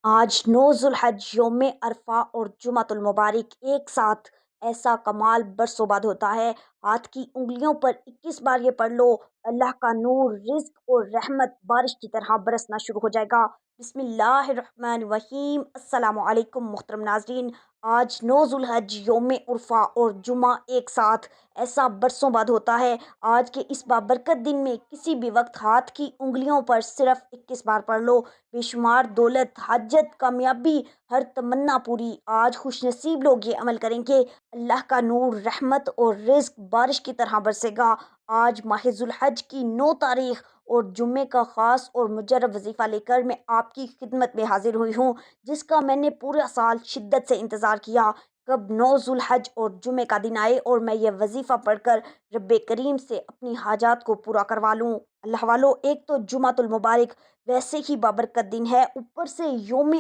آج 9 ذوالحج یوم عرفہ اور جمعۃ المبارک ایک ساتھ ایسا کمال برسوں بعد ہوتا ہے۔ ہاتھ کی انگلیوں پر 21 بار یہ پڑھ لو، اللہ کا نور، رزق اور رحمت بارش کی طرح برسنا شروع ہو جائے گا۔ بسم اللہ الرحمن الرحیم۔ السلام علیکم محترم ناظرین۔ آج 9 ذوالحج یوم عرفہ اور جمعہ ایک ساتھ ایسا برسوں بعد ہوتا ہے۔ آج کے اس بابرکت دن میں کسی بھی وقت ہاتھ کی انگلیوں پر صرف 21 بار پڑھ لو، بے شمار دولت، حاجت، کامیابی، ہر تمنا پوری۔ آج خوش نصیب لوگ یہ عمل کریں گے، اللہ کا نور، رحمت اور رزق بارش کی طرح برسے گا۔ آج ماہ ذوالحج کی 9 تاریخ اور جمعے کا خاص اور مجرب وظیفہ لے کر میں آپ کی خدمت میں حاضر ہوئی ہوں، جس کا میں نے پورا سال شدت سے انتظار کیا، کب 9 ذوالحج اور جمعے کا دن آئے اور میں یہ وظیفہ پڑھ کر رب کریم سے اپنی حاجات کو پورا کروا لوں۔ اللہ والو، ایک تو جمعۃ المبارک ویسے ہی بابرکت دن ہے، اوپر سے یوم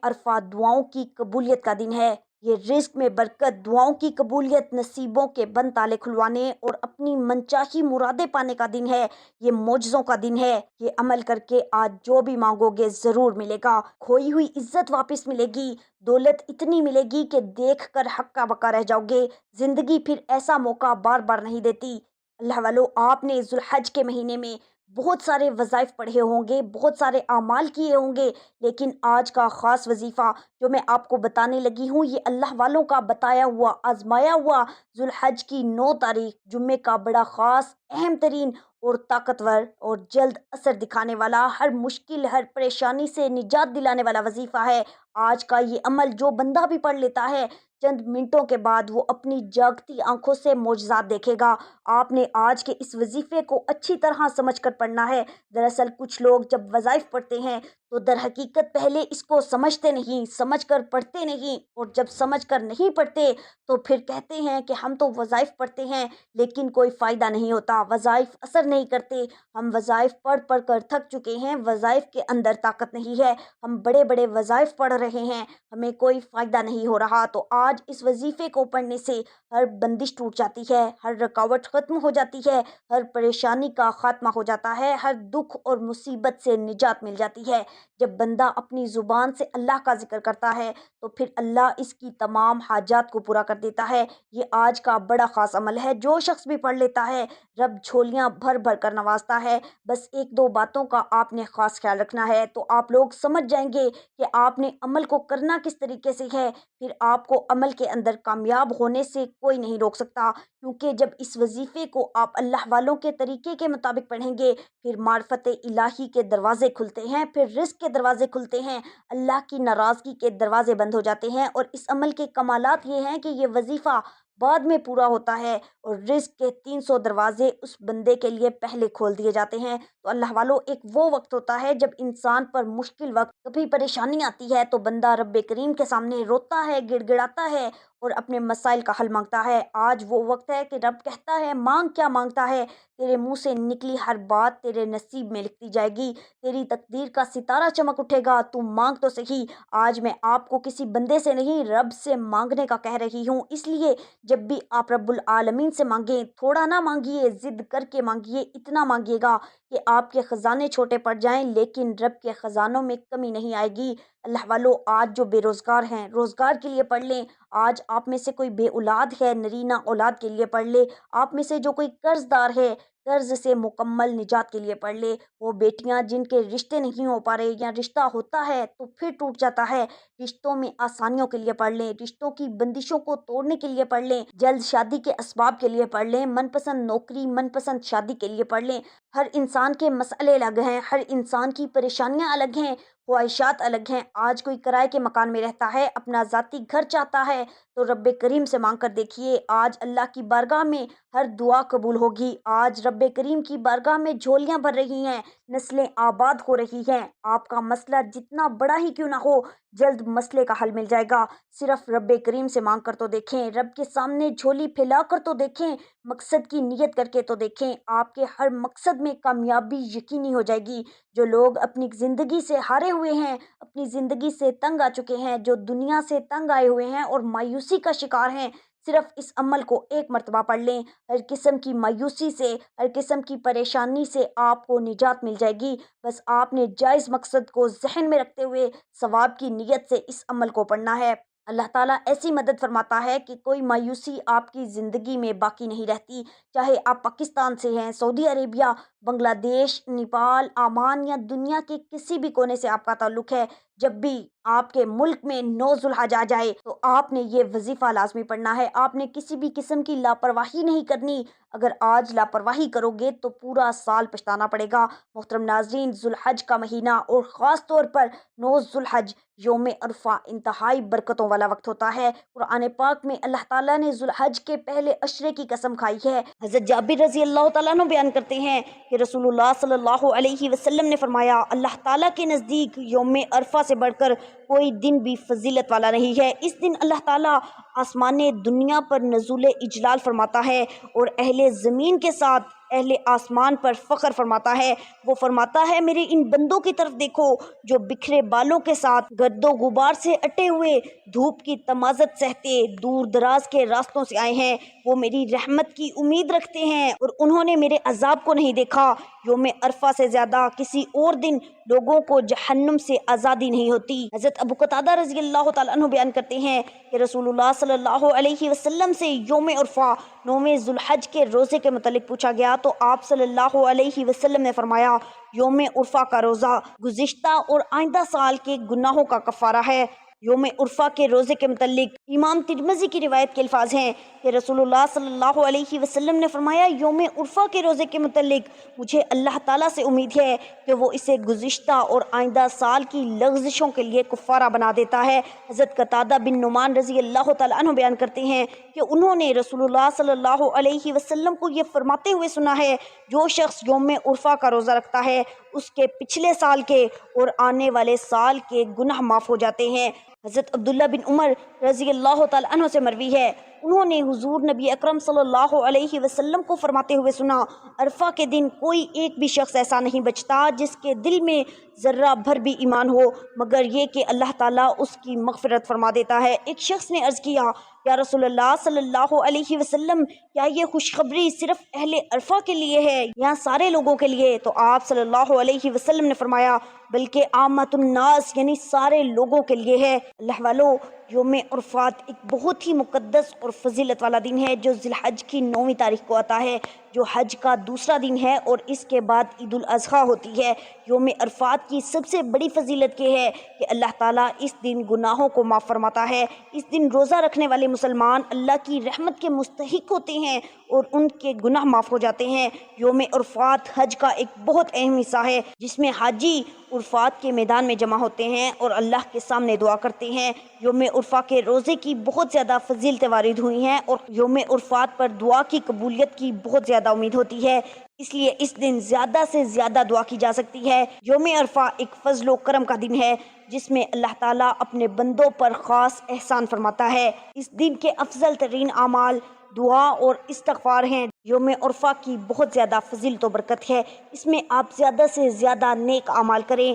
عرفہ دعاؤں کی قبولیت کا دن ہے۔ یہ رزق میں برکت، دعاؤں کی قبولیت، نصیبوں کے بند تالے کھلوانے اور اپنی منچاہی مرادیں پانے کا دن ہے۔ یہ معجزوں کا دن ہے۔ یہ عمل کر کے آج جو بھی مانگو گے ضرور ملے گا۔ کھوئی ہوئی عزت واپس ملے گی، دولت اتنی ملے گی کہ دیکھ کر ہکا بکا رہ جاؤ گے۔ زندگی پھر ایسا موقع بار بار نہیں دیتی۔ اللہ والو، آپ نے ذوالحج کے مہینے میں بہت سارے وظائف پڑھے ہوں گے، بہت سارے اعمال کیے ہوں گے، لیکن آج کا خاص وظیفہ جو میں آپ کو بتانے لگی ہوں، یہ اللہ والوں کا بتایا ہوا، آزمایا ہوا ذوالحج کی 9 تاریخ جمعے کا بڑا خاص، اہم ترین اور طاقتور اور جلد اثر دکھانے والا، ہر مشکل، ہر پریشانی سے نجات دلانے والا وظیفہ ہے۔ آج کا یہ عمل جو بندہ بھی پڑھ لیتا ہے، چند منٹوں کے بعد وہ اپنی جاگتی آنکھوں سے معجزات دیکھے گا۔ آپ نے آج کے اس وظیفے کو اچھی طرح سمجھ کر پڑھنا ہے۔ دراصل کچھ لوگ جب وظائف پڑھتے ہیں تو در حقیقت پہلے اس کو سمجھتے نہیں، سمجھ کر پڑھتے نہیں، اور جب سمجھ کر نہیں پڑھتے تو پھر کہتے ہیں کہ ہم تو وظائف پڑھتے ہیں لیکن کوئی فائدہ نہیں ہوتا، وظائف اثر نہیں کرتے، ہم وظائف پڑھ پڑھ کر تھک چکے ہیں، وظائف کے اندر طاقت نہیں ہے، ہم بڑے بڑے وظائف پڑھ رہے ہیں، ہمیں کوئی فائدہ نہیں ہو رہا۔ تو آج اس وظیفے کو پڑھنے سے ہر بندش ٹوٹ جاتی ہے، ہر رکاوٹ ختم ہو جاتی ہے، ہر پریشانی کا خاتمہ ہو جاتا ہے، ہر دکھ اور مصیبت سے نجات مل جاتی ہے۔ جب بندہ اپنی زبان سے اللہ کا ذکر کرتا ہے تو پھر اللہ اس کی تمام حاجات کو پورا کر دیتا ہے۔ یہ آج کا بڑا خاص عمل ہے، جو شخص بھی پڑھ لیتا ہے رب جھولیاں بھر بھر کر نوازتا ہے۔ بس ایک دو باتوں کا آپ نے خاص خیال رکھنا ہے تو آپ لوگ سمجھ جائیں گے کہ آپ نے عمل کو کرنا کس طریقے سے ہے، پھر آپ کو عمل کے اندر کامیاب ہونے سے کوئی نہیں روک سکتا، کیونکہ جب اس وظیفے کو آپ اللہ والوں کے طریقے کے مطابق پڑھیں گے، پھر معرفت الہی کے دروازے کھلتے ہیں، پھر رزق کے دروازے کھلتے ہیں، اللہ کی ناراضگی کے دروازے بند ہو جاتے ہیں، اور اس عمل کے کمالات یہ ہیں کہ یہ وظیفہ بعد میں پورا ہوتا ہے اور رزق کے 300 دروازے اس بندے کے لیے پہلے کھول دیے جاتے ہیں۔ تو اللہ والوں، ایک وہ وقت ہوتا ہے جب انسان پر مشکل وقت، کبھی پریشانی آتی ہے تو بندہ رب کریم کے سامنے روتا ہے، گڑ گڑاتا ہے اور اپنے مسائل کا حل مانگتا ہے۔ آج وہ وقت ہے کہ رب کہتا ہے مانگ کیا مانگتا ہے، تیرے منہ سے نکلی ہر بات تیرے نصیب میں لکھی جائے گی، تیری تقدیر کا ستارہ چمک اٹھے گا، تو مانگ تو صحیح۔ آج میں آپ کو کسی بندے سے نہیں، رب سے مانگنے کا کہہ رہی ہوں، اس لیے جب بھی آپ رب العالمین سے مانگیں، تھوڑا نہ مانگیے، ضد کر کے مانگیے، اتنا مانگیے گا کہ آپ کے خزانے چھوٹے پڑ جائیں لیکن رب کے خزانوں میں کمی نہیں آئے گی۔ اللہ والو، آج جو بے روزگار ہیں روزگار کے لیے پڑھ لیں، آج آپ میں سے کوئی بے اولاد ہے، نرینہ اولاد کے لیے پڑھ لے، آپ میں سے جو کوئی قرض دار ہے قرض سے مکمل نجات کے لیے پڑھ لے، وہ بیٹیاں جن کے رشتے نہیں ہو پا رہے یا رشتہ ہوتا ہے تو پھر ٹوٹ جاتا ہے، رشتوں میں آسانیوں کے لیے پڑھ لیں، رشتوں کی بندشوں کو توڑنے کے لیے پڑھ لیں، جلد شادی کے اسباب کے لیے پڑھ لیں، من پسند نوکری، من پسند شادی کے لیے پڑھ لیں۔ ہر انسان کے مسئلے الگ ہیں، ہر انسان کی پریشانیاں الگ ہیں، خواہشات الگ ہیں۔ آج کوئی کرائے کے مکان میں رہتا ہے، اپنا ذاتی گھر چاہتا ہے تو رب کریم سے مانگ کر دیکھیے، آج اللہ کی بارگاہ میں ہر دعا قبول ہوگی۔ آج رب کریم کی بارگاہ میں جھولیاں بھر رہی ہیں، نسلیں آباد ہو رہی ہیں۔ آپ کا مسئلہ جتنا بڑا ہی کیوں نہ ہو، جلد مسئلے کا حل مل جائے گا۔ صرف رب کریم سے مانگ کر تو دیکھیں، رب کے سامنے جھولی پھیلا کر تو دیکھیں، مقصد کی نیت کر کے تو دیکھیں، آپ کے ہر مقصد میں کامیابی یقینی ہو جائے گی۔ جو لوگ اپنی زندگی سے ہارے ہوئے ہیں، اپنی زندگی سے تنگ آ چکے ہیں، جو دنیا سے تنگ آئے ہوئے ہیں اور مایوسی کا شکار ہیں، صرف اس عمل کو ایک مرتبہ پڑھ لیں، ہر قسم کی مایوسی سے، ہر قسم کی پریشانی سے آپ کو نجات مل جائے گی۔ بس آپ نے جائز مقصد کو ذہن میں رکھتے ہوئے ثواب کی نیت سے اس عمل کو پڑھنا ہے۔ اللہ تعالیٰ ایسی مدد فرماتا ہے کہ کوئی مایوسی آپ کی زندگی میں باقی نہیں رہتی، چاہے آپ پاکستان سے ہیں، سعودی عربیہ، بنگلہ دیش، نیپال، عمان یا دنیا کے کسی بھی کونے سے آپ کا تعلق ہے۔ جب بھی آپ کے ملک میں 9 ذوالحج آ جائے تو آپ نے یہ وظیفہ لازمی پڑھنا ہے۔ آپ نے کسی بھی قسم کی لاپرواہی نہیں کرنی۔ اگر آج لاپرواہی کرو گے تو پورا سال پچھتانا پڑے گا۔ محترم ناظرین، ذوالحج کا مہینہ اور خاص طور پر 9 ذوالحج یوم عرفہ انتہائی برکتوں والا وقت ہوتا ہے۔ قرآن پاک میں اللہ تعالیٰ نے ذوالحج کے پہلے عشرے کی قسم کھائی ہے۔ حضرت جابر رضی اللہ تعالیٰ عنہ بیان کرتے ہیں کہ رسول اللہ صلی اللہ علیہ وسلم نے فرمایا، اللہ تعالیٰ کے نزدیک یوم عرفہ سے بڑھ کر کوئی دن بھی فضیلت والا نہیں ہے۔ اس دن اللہ تعالیٰ آسمان دنیا پر نزول اجلال فرماتا ہے اور اہل زمین کے ساتھ اہل آسمان پر فخر فرماتا ہے۔ وہ فرماتا ہے، میرے ان بندوں کی طرف دیکھو جو بکھرے بالوں کے ساتھ گرد و غبار سے اٹے ہوئے، دھوپ کی تمازت سہتے دور دراز کے راستوں سے آئے ہیں۔ وہ میری رحمت کی امید رکھتے ہیں اور انہوں نے میرے عذاب کو نہیں دیکھا۔ یوم عرفہ سے زیادہ کسی اور دن لوگوں کو جہنم سے آزادی نہیں ہوتی۔ حضرت ابو قتادہ رضی اللہ تعالیٰ عنہ بیان کرتے ہیں کہ رسول اللہ صلی اللہ علیہ وسلم سے یوم عرفہ 9 ذوالحج کے روزے کے متعلق پوچھا گیا تو آپ صلی اللہ علیہ وسلم نے فرمایا، یوم عرفہ کا روزہ گزشتہ اور آئندہ سال کے گناہوں کا کفارہ ہے۔ یوم عرفہ کے روزے کے متعلق امام ترمذی کی روایت کے الفاظ ہیں کہ رسول اللہ صلی اللہ علیہ وسلم نے فرمایا، یوم عرفہ کے روزے کے متعلق مجھے اللہ تعالیٰ سے امید ہے کہ وہ اسے گزشتہ اور آئندہ سال کی لغزشوں کے لیے کفارہ بنا دیتا ہے۔ حضرت قتادہ بن نعمان رضی اللہ تعالیٰ عنہ بیان کرتے ہیں کہ انہوں نے رسول اللہ صلی اللہ علیہ وسلم کو یہ فرماتے ہوئے سنا ہے، جو شخص یوم عرفہ کا روزہ رکھتا ہے اس کے پچھلے سال کے اور آنے والے سال کے گناہ معاف ہو جاتے ہیں۔ حضرت عبداللہ بن عمر رضی اللہ تعالیٰ عنہ سے مروی ہے، انہوں نے حضور نبی اکرم صلی اللہ علیہ وسلم کو فرماتے ہوئے سنا، عرفہ کے دن کوئی ایک بھی شخص ایسا نہیں بچتا جس کے دل میں ذرہ بھر بھی ایمان ہو مگر یہ کہ اللہ تعالیٰ اس کی مغفرت فرما دیتا ہے۔ ایک شخص نے عرض کیا، یا رسول اللہ صلی اللہ علیہ وسلم، کیا یہ خوشخبری صرف اہل عرفہ کے لیے ہے یا سارے لوگوں کے لیے؟ تو آپ صلی اللہ علیہ وسلم نے فرمایا، بلکہ عامۃ الناس یعنی سارے لوگوں کے لیے ہے۔ اللہ والو، یوم عرفات ایک بہت ہی مقدس اور فضیلت والا دن ہے جو ذی الحج کی 9ویں تاریخ کو آتا ہے، جو حج کا دوسرا دن ہے اور اس کے بعد عید الاضحیٰ ہوتی ہے۔ یوم عرفات کی سب سے بڑی فضیلت یہ ہے کہ اللہ تعالیٰ اس دن گناہوں کو معاف فرماتا ہے۔ اس دن روزہ رکھنے والے مسلمان اللہ کی رحمت کے مستحق ہوتے ہیں اور ان کے گناہ معاف ہو جاتے ہیں۔ یوم عرفات حج کا ایک بہت اہم حصہ ہے جس میں حاجی عرفات کے میدان میں جمع ہوتے ہیں اور اللہ کے سامنے دعا کرتے ہیں۔ یوم عرفہ کے روزے کی بہت زیادہ فضیلتیں وارد ہوئی ہیں اور یوم عرفات پر دعا کی قبولیت کی بہت زیادہ امید ہوتی ہے، اس لیے اس دن زیادہ سے زیادہ دعا کی جا سکتی ہے۔ یوم عرفہ ایک فضل و کرم کا دن ہے جس میں اللہ تعالیٰ اپنے بندوں پر خاص احسان فرماتا ہے۔ اس دن کے افضل ترین اعمال دعا اور استغفار ہیں۔ یوم عرفہ کی بہت زیادہ فضیلت و برکت ہے، اس میں آپ زیادہ سے زیادہ نیک اعمال کریں۔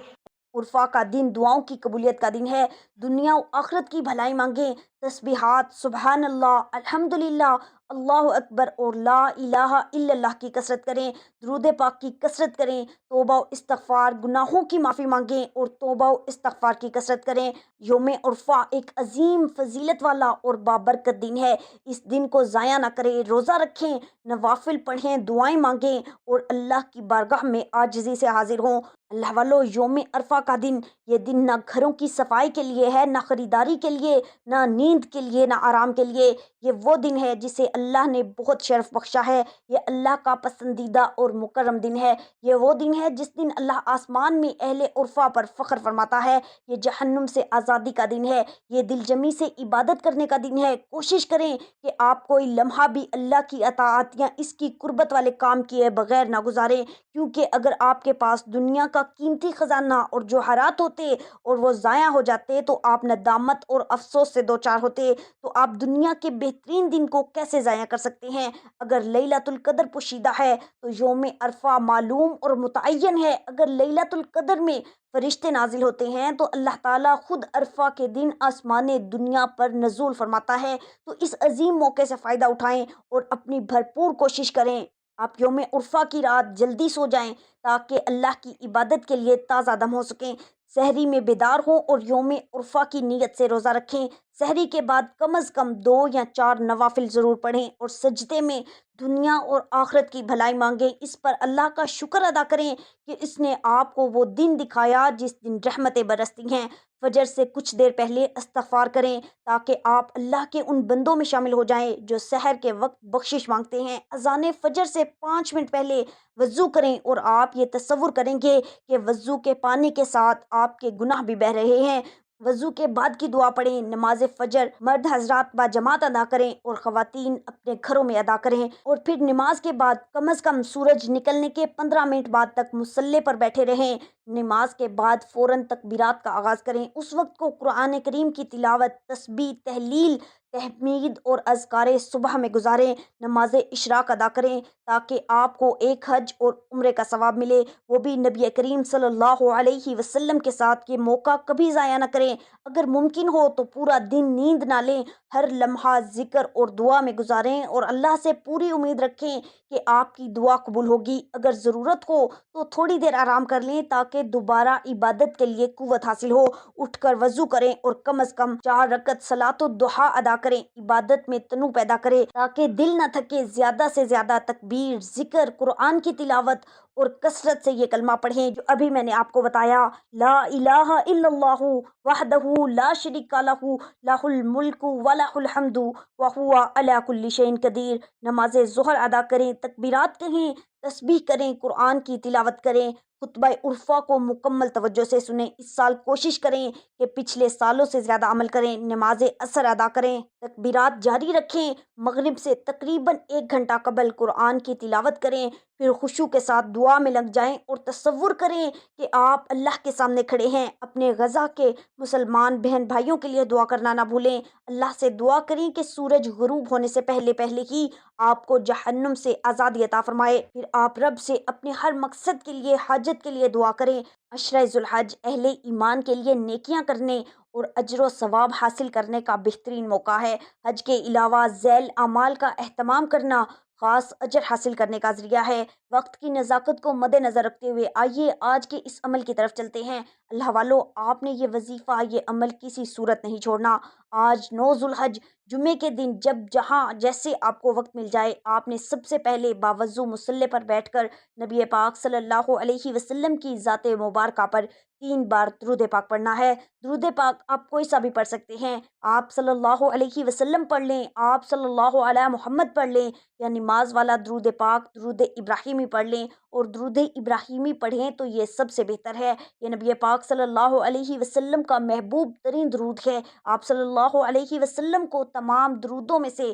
عرفہ کا دن دعاؤں کی قبولیت کا دن ہے، دنیا و آخرت کی بھلائی مانگیں، تسبیحات، سبحان اللہ، الحمدللہ، اللہ اکبر اور لا الہ الا اللہ کی کثرت کریں، درود پاک کی کثرت کریں، توبہ و استغفار، گناہوں کی معافی مانگیں اور توبہ و استغفار کی کثرت کریں۔ یوم عرفہ ایک عظیم فضیلت والا اور بابرکت دن ہے، اس دن کو ضائع نہ کریں، روزہ رکھیں، نوافل پڑھیں، دعائیں مانگیں اور اللہ کی بارگاہ میں عاجزی سے حاضر ہوں۔ اللہ والو، یوم عرفہ کا دن، یہ دن نہ گھروں کی صفائی کے لیے ہے، نہ خریداری کے لیے، نہ نیند کے لیے، نہ آرام کے لیے۔ یہ وہ دن ہے جسے اللہ نے بہت شرف بخشا ہے، یہ اللہ کا پسندیدہ اور مکرم دن ہے۔ یہ وہ دن ہے جس دن اللہ آسمان میں اہل عرفہ پر فخر فرماتا ہے۔ یہ جہنم سے آزادی کا دن ہے، یہ دل جمی سے عبادت کرنے کا دن ہے۔ کوشش کریں کہ آپ کوئی لمحہ بھی اللہ کی اطاعت یا اس کی قربت والے کام کیے بغیر نہ گزاریں، کیونکہ اگر آپ کے پاس دنیا کا قیمتی خزانہ اور جوہرات ہوتے اور وہ ضائع ہو جاتے تو آپ ندامت اور افسوس سے دوچار ہوتے، تو آپ دنیا کے بہترین دن کو کیسے ضائع ضائع کر سکتے ہیں۔ اگر لیلۃ القدر پوشیدہ ہے تو یوم عرفہ معلوم اور متعین ہے۔ اگر لیلۃ القدر میں فرشتے نازل ہوتے ہیں تو اللہ تعالیٰ خود عرفہ کے دن آسمان دنیا پر نزول فرماتا ہے۔ تو اس عظیم موقع سے فائدہ اٹھائیں اور اپنی بھرپور کوشش کریں۔ آپ یوم عرفہ کی رات جلدی سو جائیں تاکہ اللہ کی عبادت کے لیے تازہ دم ہو سکیں۔ سحری میں بیدار ہوں اور یوم عرفہ کی نیت سے روزہ رکھیں۔ سحری کے بعد کم از کم 2 یا 4 نوافل ضرور پڑھیں اور سجدے میں دنیا اور آخرت کی بھلائی مانگیں۔ اس پر اللہ کا شکر ادا کریں کہ اس نے آپ کو وہ دن دکھایا جس دن رحمتیں برستی ہیں۔ فجر سے کچھ دیر پہلے استغفار کریں تاکہ آپ اللہ کے ان بندوں میں شامل ہو جائیں جو سحر کے وقت بخشش مانگتے ہیں۔ اذان فجر سے 5 منٹ پہلے وضو کریں اور آپ یہ تصور کریں گے کہ وضو کے پانی کے ساتھ آپ کے گناہ بھی بہہ رہے ہیں۔ وضو کے بعد کی دعا پڑھیں۔ نماز فجر مرد حضرات باجماعت ادا کریں اور خواتین اپنے گھروں میں ادا کریں، اور پھر نماز کے بعد کم از کم سورج نکلنے کے 15 منٹ بعد تک مصلی پر بیٹھے رہیں۔ نماز کے بعد فوراً تکبیرات کا آغاز کریں۔ اس وقت کو قرآن کریم کی تلاوت، تسبیح، تحلیل، تحمید اور اذکار صبح میں گزاریں۔ نماز اشراق ادا کریں تاکہ آپ کو ایک حج اور عمرے کا ثواب ملے، وہ بھی نبی کریم صلی اللہ علیہ وسلم کے ساتھ۔ یہ موقع کبھی ضائع نہ کریں۔ اگر ممکن ہو تو پورا دن نیند نہ لیں، ہر لمحہ ذکر اور دعا میں گزاریں اور اللہ سے پوری امید رکھیں کہ آپ کی دعا قبول ہوگی۔ اگر ضرورت ہو تو تھوڑی دیر آرام کر لیں تاکہ دوبارہ عبادت کے لیے قوت حاصل ہو۔ اٹھ کر وضو کریں اور کم از کم 4 رکعت صلاۃ الضحیٰ ادا کریں۔ عبادت میں تنوع پیدا کریں تاکہ دل نہ تھکے۔ زیادہ سے زیادہ تکبیر، ذکر، قرآن کی تلاوت اور کثرت سے یہ کلمہ پڑھیں جو ابھی میں نے آپ کو بتایا، لا الہ الا اللہ وحدہ لا شریک لہ لہ الملک ولہ الحمد وہو علی کل شیء قدیر۔ نماز ظہر ادا کریں، تکبیرات کہیں، تسبیح کریں، قرآن کی تلاوت کریں۔ خطبہ عرفہ کو مکمل توجہ سے سنیں۔ اس سال کوشش کریں کہ پچھلے سالوں سے زیادہ عمل کریں۔ نماز عصر ادا کریں، تکبیرات جاری رکھیں۔ مغرب سے تقریباً 1 گھنٹہ قبل قرآن کی تلاوت کریں، پھر خشوع کے ساتھ دعا میں لگ جائیں اور تصور کریں کہ آپ اللہ کے سامنے کھڑے ہیں۔ اپنے غزہ کے مسلمان بہن بھائیوں کے لیے دعا کرنا نہ بھولیں۔ اللہ سے دعا کریں کہ سورج غروب ہونے سے پہلے ہی آپ کو جہنم سے آزادی عطا فرمائے۔ پھر آپ رب سے اپنے ہر مقصد کے لیے، حاجت کے لیے دعا کریں۔ عشرہ ذو الحج اہل ایمان کے لیے نیکیاں کرنے اور اجر و ثواب حاصل کرنے کا بہترین موقع ہے۔ حج کے علاوہ ذیل اعمال کا اہتمام کرنا خاص اجر حاصل کرنے کا ذریعہ ہے۔ وقت کی نزاکت کو مد نظر رکھتے ہوئے آئیے آج کے اس عمل کی طرف چلتے ہیں۔ اللہ والو، آپ نے یہ وظیفہ، یہ عمل کسی صورت نہیں چھوڑنا۔ آج 9 ذو الحج جمعے کے دن جب جہاں جیسے آپ کو وقت مل جائے، آپ نے سب سے پہلے باوضو مصلی پر بیٹھ کر نبی پاک صلی اللہ علیہ وسلم کی ذات مبارکہ پر 3 بار درود پاک پڑھنا ہے۔ درود پاک آپ کوئی سا بھی پڑھ سکتے ہیں۔ آپ صلی اللہ علیہ وسلم پڑھ لیں، آپ صلی اللہ علیہ محمد پڑھ لیں، یا نماز والا درود پاک درود ابراہیمی پڑھ لیں اور درود ابراہیمی پڑھیں تو یہ سب سے بہتر ہے۔ یہ نبی پاک صلی اللہ علیہ وسلم کا محبوب ترین درود ہے۔ آپ صلی اللہ علیہ وسلم کو تمام درودوں میں سے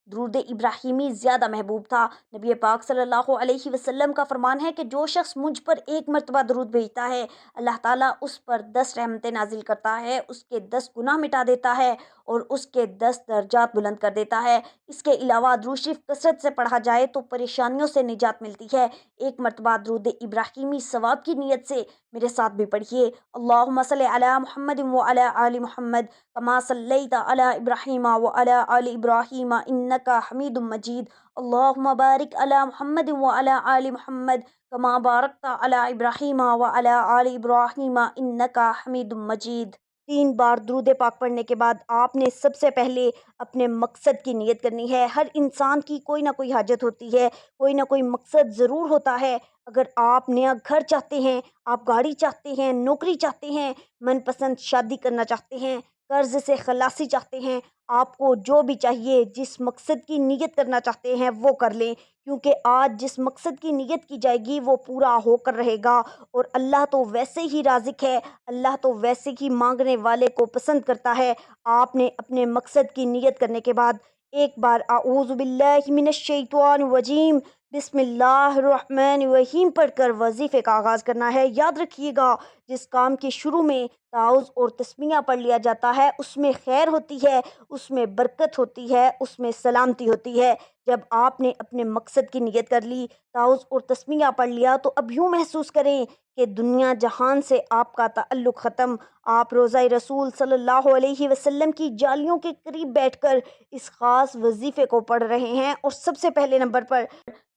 درود ابراہیمی زیادہ محبوب تھا۔ نبی پاک صلی اللہ علیہ وسلم کا فرمان ہے کہ جو شخص مجھ پر 1 مرتبہ درود بھیجتا ہے، اللہ تعالیٰ اس پر 10 رحمتیں نازل کرتا ہے، اس کے 10 گناہ مٹا دیتا ہے اور اس کے 10 درجات بلند کر دیتا ہے۔ اس کے علاوہ درود شریف کثرت سے پڑھا جائے تو پریشانیوں سے نجات ملتی ہے۔ 1 مرتبہ درود ابراہیمی ثواب کی نیت سے میرے ساتھ بھی پڑھیے۔ اللہم صلی علی محمد وعلی آل محمد کما صلیت علی ابراہیم وعلی آل ابراہیم انک حمید مجید۔ اللہم بارک علی محمد وعلی آل محمد کما بارکت علی ابراہیم وعلی آل ابراہیم انک حمید مجید۔ 3 بار درود پاک پڑھنے کے بعد آپ نے سب سے پہلے اپنے مقصد کی نیت کرنی ہے۔ ہر انسان کی کوئی نہ کوئی حاجت ہوتی ہے، کوئی نہ کوئی مقصد ضرور ہوتا ہے۔ اگر آپ نیا گھر چاہتے ہیں، آپ گاڑی چاہتے ہیں، نوکری چاہتے ہیں، من پسند شادی کرنا چاہتے ہیں، قرض سے خلاصی چاہتے ہیں، آپ کو جو بھی چاہیے، جس مقصد کی نیت کرنا چاہتے ہیں وہ کر لیں، کیونکہ آج جس مقصد کی نیت کی جائے گی وہ پورا ہو کر رہے گا، اور اللہ تو ویسے ہی رازق ہے، اللہ تو ویسے ہی مانگنے والے کو پسند کرتا ہے۔ آپ نے اپنے مقصد کی نیت کرنے کے بعد ایک بار اعوذ باللہ من الشیطان الرجیم بسم اللہ الرحمن الرحیم پڑھ کر وظیفے کا آغاز کرنا ہے۔ یاد رکھیے گا جس کام کے شروع میں تعاوذ اور تسمیہ پڑھ لیا جاتا ہے اس میں خیر ہوتی ہے، اس میں برکت ہوتی ہے، اس میں سلامتی ہوتی ہے۔ جب آپ نے اپنے مقصد کی نیت کر لی، تعاوذ اور تسمیہ پڑھ لیا، تو اب یوں محسوس کریں کہ دنیا جہان سے آپ کا تعلق ختم۔ آپ روضہ رسول صلی اللہ علیہ وسلم کی جالیوں کے قریب بیٹھ کر اس خاص وظیفے کو پڑھ رہے ہیں، اور سب سے پہلے نمبر پر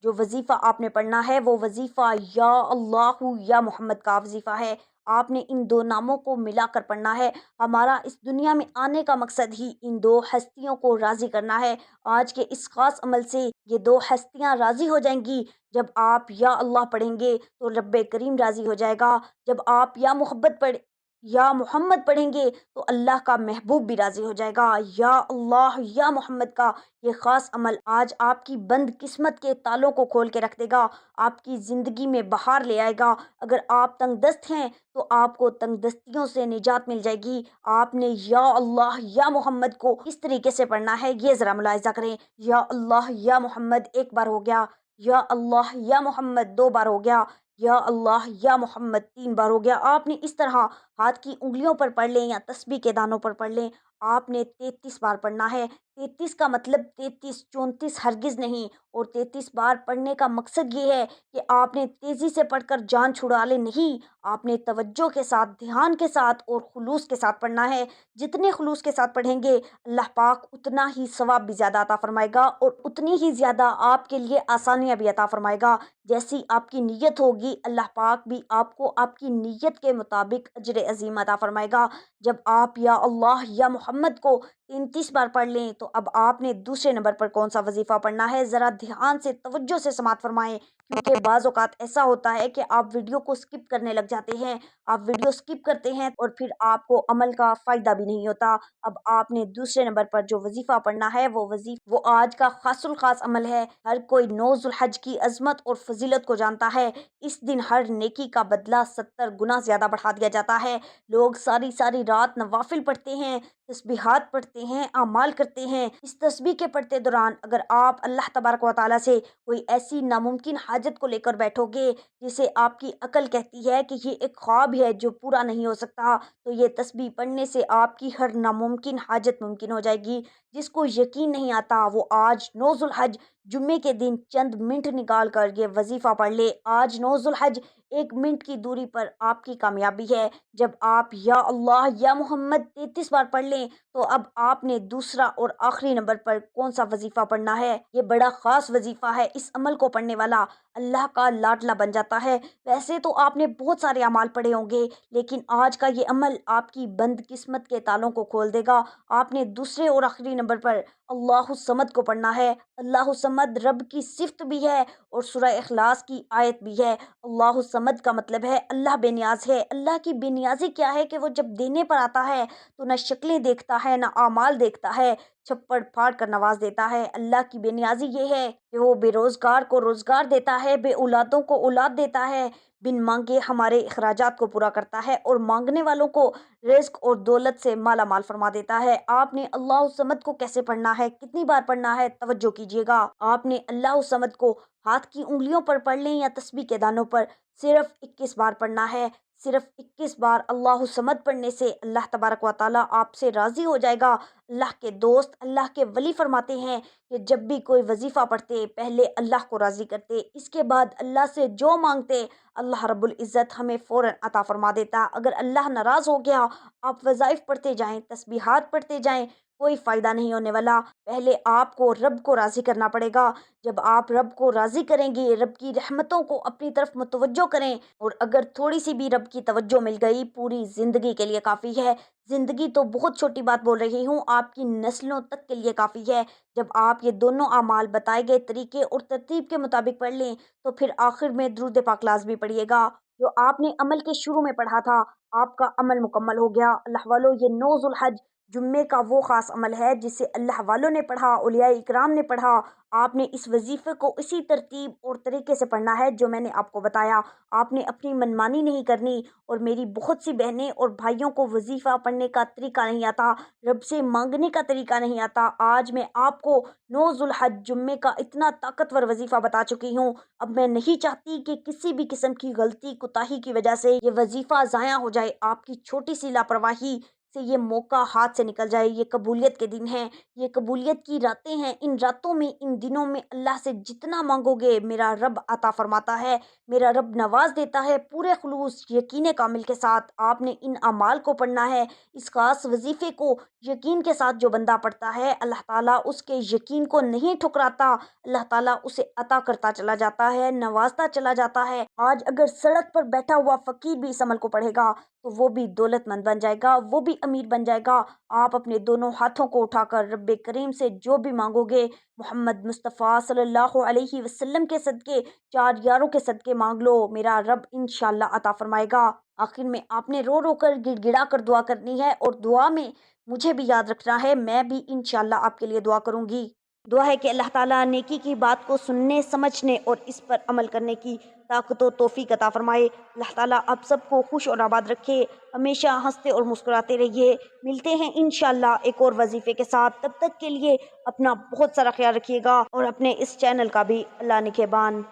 جو وظیفہ آپ نے پڑھنا ہے وہ وظیفہ یا اللہ یا محمد کا وظیفہ ہے۔ آپ نے ان دو ناموں کو ملا کر پڑھنا ہے۔ ہمارا اس دنیا میں آنے کا مقصد ہی ان دو ہستیوں کو راضی کرنا ہے۔ آج کے اس خاص عمل سے یہ دو ہستیاں راضی ہو جائیں گی۔ جب آپ یا اللہ پڑھیں گے تو رب کریم راضی ہو جائے گا۔ جب آپ یا محمد پڑھیں گے تو اللہ کا محبوب بھی راضی ہو جائے گا۔ یا اللہ یا محمد کا یہ خاص عمل آج آپ کی بند قسمت کے تالوں کو کھول کے رکھ دے گا، آپ کی زندگی میں بہار لے آئے گا۔ اگر آپ تنگ دست ہیں تو آپ کو تنگ دستیوں سے نجات مل جائے گی۔ آپ نے یا اللہ یا محمد کو کس طریقے سے پڑھنا ہے یہ ذرا ملاحظہ کریں۔ یا اللہ یا محمد ایک بار ہو گیا، یا اللہ یا محمد دو بار ہو گیا، یا اللہ یا محمد تین بار ہو گیا۔ آپ نے اس طرح ہاتھ کی انگلیوں پر پڑھ لیں یا تسبیح کے دانوں پر پڑھ لیں، آپ نے 33 بار پڑھنا ہے۔ 33 کا مطلب 33 34 ہرگز نہیں، اور 33 بار پڑھنے کا مقصد یہ ہے کہ آپ نے تیزی سے پڑھ کر جان چھڑا لے نہیں، آپ نے توجہ کے ساتھ، دھیان کے ساتھ اور خلوص کے ساتھ پڑھنا ہے۔ جتنے خلوص کے ساتھ پڑھیں گے اللہ پاک اتنا ہی ثواب بھی زیادہ عطا فرمائے گا، اور اتنی ہی زیادہ آپ کے لیے آسانیاں بھی عطا فرمائے گا۔ جیسی آپ کی نیت ہوگی اللہ پاک بھی آپ کو آپ کی نیت کے مطابق اجر عظیم عطا فرمائے گا۔ جب آپ یا اللہ یا محمد کو 33 بار پڑھ لیں تو اب آپ نے دوسرے نمبر پر کون سا وظیفہ پڑھنا ہے، ذرا دھیان سے توجہ سے سماعت فرمائیں، کیونکہ بعض اوقات ایسا ہوتا ہے کہ آپ ویڈیو کو سکپ کرنے لگ جاتے ہیں، آپ ویڈیو سکپ کرتے ہیں اور پھر آپ کو عمل کا فائدہ بھی نہیں ہوتا۔ اب آپ نے دوسرے نمبر پر جو وظیفہ پڑھنا ہے وہ آج کا خاص الخاص عمل ہے۔ ہر کوئی 9 ذوالحج کی عظمت اور فضیلت کو جانتا ہے۔ اس دن ہر نیکی کا بدلہ 70 گنا زیادہ بڑھا دیا جاتا ہے۔ لوگ ساری ساری رات نوافل پڑھتے ہیں، تسبیحات پڑھتے ہیں، اعمال کرتے ہیں۔ اس تسبیح کے پڑھتے دوران اگر آپ اللہ تبارک و تعالیٰ سے کوئی ایسی ناممکن حاجت کو لے کر بیٹھو گے جسے آپ کی عقل کہتی ہے کہ یہ ایک خواب ہے جو پورا نہیں ہو سکتا، تو یہ تسبیح پڑھنے سے آپ کی ہر ناممکن حاجت ممکن ہو جائے گی۔ جس کو یقین نہیں آتا وہ آج 9 ذوالحج جمعے کے دن چند منٹ نکال کر یہ وظیفہ پڑھ لے۔ آج 9 ذوالحج 1 منٹ کی دوری پر آپ کی کامیابی ہے۔ جب آپ یا اللہ یا محمد 33 بار پڑھ لیں تو اب آپ نے دوسرا اور آخری نمبر پر کون سا وظیفہ پڑھنا ہے۔ یہ بڑا خاص وظیفہ ہے، اس عمل کو پڑھنے والا اللہ کا لاڈلا بن جاتا ہے۔ ویسے تو آپ نے بہت سارے اعمال پڑھے ہوں گے، لیکن آج کا یہ عمل آپ کی بند قسمت کے تالوں کو کھول دے گا۔ آپ نے دوسرے اور آخری نمبر پر اللہ الصمد کو پڑھنا ہے۔ اللہ الصمد رب کی صفت بھی ہے اور سورہ اخلاص کی آیت بھی ہے۔ اللہ الصمد کا مطلب ہے اللہ بے نیاز ہے۔ اللہ کی بے نیازی کیا ہے کہ وہ جب دینے پر آتا ہے تو نہ شکلیں دیکھتا ہے نہ اعمال دیکھتا ہے، چھپڑ پھاڑ کر نواز دیتا ہے۔ اللہ کی بے نیازی یہ ہے کہ وہ بے روزگار کو روزگار دیتا ہے، بے اولادوں کو اولاد دیتا ہے، بن مانگے ہمارے اخراجات کو پورا کرتا ہے، اور مانگنے والوں کو رزق اور دولت سے مالا مال فرما دیتا ہے۔ آپ نے اللہ الصمد کو کیسے پڑھنا ہے، کتنی بار پڑھنا ہے، توجہ کیجیے گا۔ آپ نے اللہ الصمد کو ہاتھ کی انگلیوں پر پڑھ لیں یا تسبیح کے دانوں پر، صرف 21 بار پڑھنا ہے۔ صرف 21 بار اللہ الصمد پڑھنے سے اللہ تبارک و تعالیٰ آپ سے راضی ہو جائے گا۔ اللہ کے دوست، اللہ کے ولی فرماتے ہیں کہ جب بھی کوئی وظیفہ پڑھتے پہلے اللہ کو راضی کرتے، اس کے بعد اللہ سے جو مانگتے اللہ رب العزت ہمیں فوراً عطا فرما دیتا۔ اگر اللہ ناراض ہو گیا، آپ وظائف پڑھتے جائیں، تسبیحات پڑھتے جائیں، کوئی فائدہ نہیں ہونے والا۔ پہلے آپ کو رب کو راضی کرنا پڑے گا۔ جب آپ رب کو راضی کریں گے، رب کی رحمتوں کو اپنی طرف متوجہ کریں، اور اگر تھوڑی سی بھی رب کی توجہ مل گئی پوری زندگی کے لیے کافی ہے۔ زندگی تو بہت چھوٹی بات بول رہی ہوں، آپ کی نسلوں تک کے لیے کافی ہے۔ جب آپ یہ دونوں اعمال بتائے گئے طریقے اور ترتیب کے مطابق پڑھ لیں تو پھر آخر میں درود پاک لازمی پڑھیے گا۔ جو آپ نے عمل کے شروع میں پڑھا تھا آپ کا عمل مکمل ہو گیا۔ اللہ والو، یہ 9 ذوالحج جمعے کا وہ خاص عمل ہے جسے اللہ والوں نے پڑھا، اولیاء اکرام نے پڑھا۔ آپ نے اس وظیفے کو اسی ترتیب اور طریقے سے پڑھنا ہے جو میں نے آپ کو بتایا۔ آپ نے اپنی منمانی نہیں کرنی۔ اور میری بہت سی بہنیں اور بھائیوں کو وظیفہ پڑھنے کا طریقہ نہیں آتا، رب سے مانگنے کا طریقہ نہیں آتا۔ آج میں آپ کو 9 ذوالحج جمعے کا اتنا طاقتور وظیفہ بتا چکی ہوں۔ اب میں نہیں چاہتی کہ کسی بھی قسم کی غلطی کوتاہی کی وجہ سے یہ وظیفہ ضائع ہو جائے، آپ کی چھوٹی سی لاپرواہی سے یہ موقع ہاتھ سے نکل جائے۔ یہ قبولیت کے دن ہیں، یہ قبولیت کی راتیں ہیں۔ ان راتوں میں، ان دنوں میں اللہ سے جتنا مانگو گے میرا رب عطا فرماتا ہے، میرا رب نواز دیتا ہے پورے خلوص یقین کامل کے ساتھ۔ آپ نے ان اعمال کو پڑھنا ہے، اس خاص وظیفے کو یقین کے ساتھ جو بندہ پڑھتا ہے، اللہ تعالیٰ اس کے یقین کو نہیں ٹھکراتا، اللہ تعالیٰ اسے عطا کرتا چلا جاتا ہے، نوازتا چلا جاتا ہے۔ آج اگر سڑک پر بیٹھا ہوا فقیر بھی اس عمل کو پڑھے گا تو وہ بھی دولت مند بن جائے گا، وہ بھی امیر بن جائے گا۔ آپ اپنے دونوں ہاتھوں کو اٹھا کر رب کریم سے جو بھی مانگو گے، محمد مصطفیٰ صلی اللہ علیہ وسلم کے صدقے، 4 یاروں کے صدقے مانگ لو، میرا رب انشاءاللہ عطا فرمائے گا۔ آخر میں آپ نے رو رو کر گڑ گڑا کر دعا کرنی ہے، اور دعا میں مجھے بھی یاد رکھنا ہے، میں بھی انشاءاللہ آپ کے لیے دعا کروں گی۔ دعا ہے کہ اللہ تعالیٰ نیکی کی بات کو سننے، سمجھنے اور اس پر عمل کرنے کی طاقت و توفیق عطا فرمائے۔ اللہ تعالیٰ آپ سب کو خوش اور آباد رکھے، ہمیشہ ہنستے اور مسکراتے رہیے۔ ملتے ہیں انشاءاللہ ایک اور وظیفے کے ساتھ، تب تک کے لیے اپنا بہت سارا خیال رکھیے گا، اور اپنے اس چینل کا بھی اللہ نگہبان۔